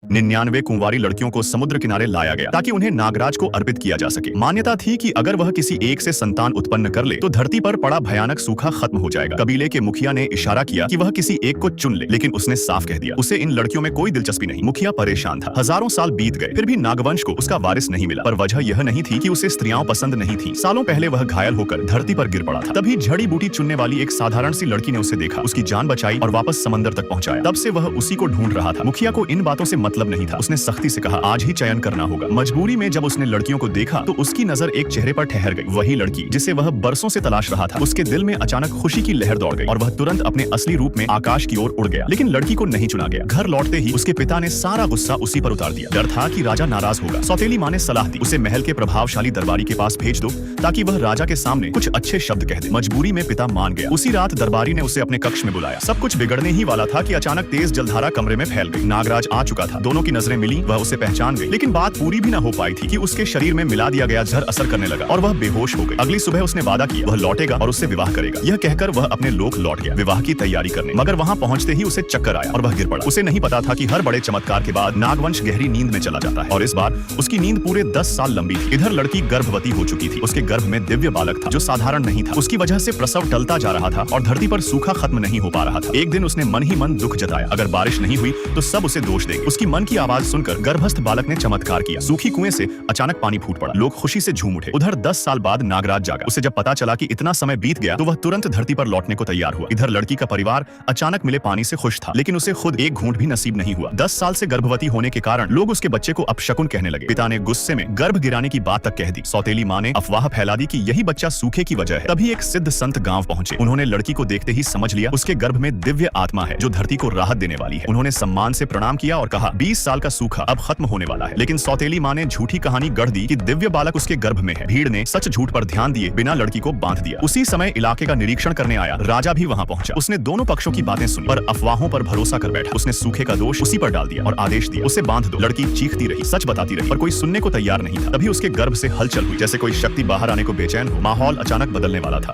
99 कुंवारी लड़कियों को समुद्र किनारे लाया गया ताकि उन्हें नागराज को अर्पित किया जा सके। मान्यता थी कि अगर वह किसी एक से संतान उत्पन्न कर ले तो धरती पर पड़ा भयानक सूखा खत्म हो जाएगा। कबीले के मुखिया ने इशारा किया कि वह किसी एक को चुन ले, लेकिन उसने साफ कह दिया उसे इन लड़कियों में कोई दिलचस्पी नहीं। मुखिया परेशान था। हजारों साल बीत गए, फिर भी नागवंश को उसका वारिस नहीं मिला। पर वजह यह नहीं थी कि उसे स्त्रियां पसंद नहीं थी। सालों पहले वह घायल होकर धरती पर गिर पड़ा था। तभी जड़ी बूटी चुनने वाली एक साधारण सी लड़की ने उसे देखा, उसकी जान बचाई और वापस समंदर तक पहुंचाया। तब से वह उसी को ढूंढ रहा था। मुखिया को इन बातों से मतलब नहीं था। उसने सख्ती से कहा आज ही चयन करना होगा। मजबूरी में जब उसने लड़कियों को देखा तो उसकी नजर एक चेहरे पर ठहर गई। वही लड़की जिसे वह बरसों से तलाश रहा था। उसके दिल में अचानक खुशी की लहर दौड़ गई और वह तुरंत अपने असली रूप में आकाश की ओर उड़ गया। लेकिन लड़की को नहीं चुना गया। घर लौटते ही उसके पिता ने सारा गुस्सा उसी पर उतार दिया। डर था कि राजा नाराज होगा। सौतेली माँ ने सलाह दी उसे महल के प्रभावशाली दरबारी के पास भेज दो ताकि वह राजा के सामने कुछ अच्छे शब्द कह दे। मजबूरी में पिता मान गया। उसी रात दरबारी ने उसे अपने कक्ष में बुलाया। सब कुछ बिगड़ने ही वाला था कि अचानक तेज जलधारा कमरे में फैल गई। नागराज आ चुका था। दोनों की नजरें मिली। वह उसे पहचान गई, लेकिन बात पूरी भी न हो पाई थी कि उसके शरीर में मिला दिया गया जहर असर करने लगा और वह बेहोश हो गई। अगली सुबह उसने वादा किया वह लौटेगा और उससे विवाह करेगा। यह कहकर वह अपने लोक लौट गया विवाह की तैयारी करने। मगर वहां पहुंचते ही उसे चक्कर आया और वह गिर पड़ा। उसे नहीं पता था कि हर बड़े चमत्कार के बाद नागवंश गहरी नींद में चला जाता है और इस बार उसकी नींद पूरे 10 साल लंबी थी। इधर लड़की गर्भवती हो चुकी थी। उसके गर्भ में दिव्य बालक था जो साधारण नहीं था। उसकी वजह से प्रसव टलता जा रहा था और धरती पर सूखा खत्म नहीं हो पा रहा था। एक दिन उसने मन ही मन दुख जताया, अगर बारिश नहीं हुई तो सब उसे दोष देंगे। उसकी मन की आवाज सुनकर गर्भस्थ बालक ने चमत्कार किया। सूखी कुएं से अचानक पानी फूट पड़ा। लोग खुशी से झूम उठे। उधर 10 साल बाद नागराज जागा। उसे जब पता चला कि इतना समय बीत गया तो वह तुरंत धरती पर लौटने को तैयार हुआ। इधर लड़की का परिवार अचानक मिले पानी से खुश था, लेकिन उसे खुद एक घूंट भी नसीब नहीं हुआ। 10 साल से गर्भवती होने के कारण लोग उसके बच्चे को अपशकुन कहने लगे। पिता ने गुस्से में गर्भ गिराने की बात तक कह दी। सौतेली माँ ने अफवाह फैला दी कि यही बच्चा सूखे की वजह है। तभी एक सिद्ध संत गांव पहुंचे। उन्होंने लड़की को देखते ही समझ लिया उसके गर्भ में दिव्य आत्मा है जो धरती को राहत देने वाली है। उन्होंने सम्मान से प्रणाम किया और कहा 20 साल का सूखा अब खत्म होने वाला है। लेकिन सौतेली माँ ने झूठी कहानी गढ़ दी कि दिव्य बालक उसके गर्भ में है। भीड़ ने सच झूठ पर ध्यान दिए बिना लड़की को बांध दिया। उसी समय इलाके का निरीक्षण करने आया राजा भी वहां पहुंचा। उसने दोनों पक्षों की बातें सुनी पर अफवाहों पर भरोसा कर बैठा। उसने सूखे का दोष उसी पर डाल दिया और आदेश दिया उसे बांध दो। लड़की चीखती रही, सच बताती रही, पर कोई सुनने को तैयार नहीं था। तभी उसके गर्भ से हलचल हुई, जैसे कोई शक्ति बाहर आने को बेचैन हो। माहौल अचानक बदलने वाला था।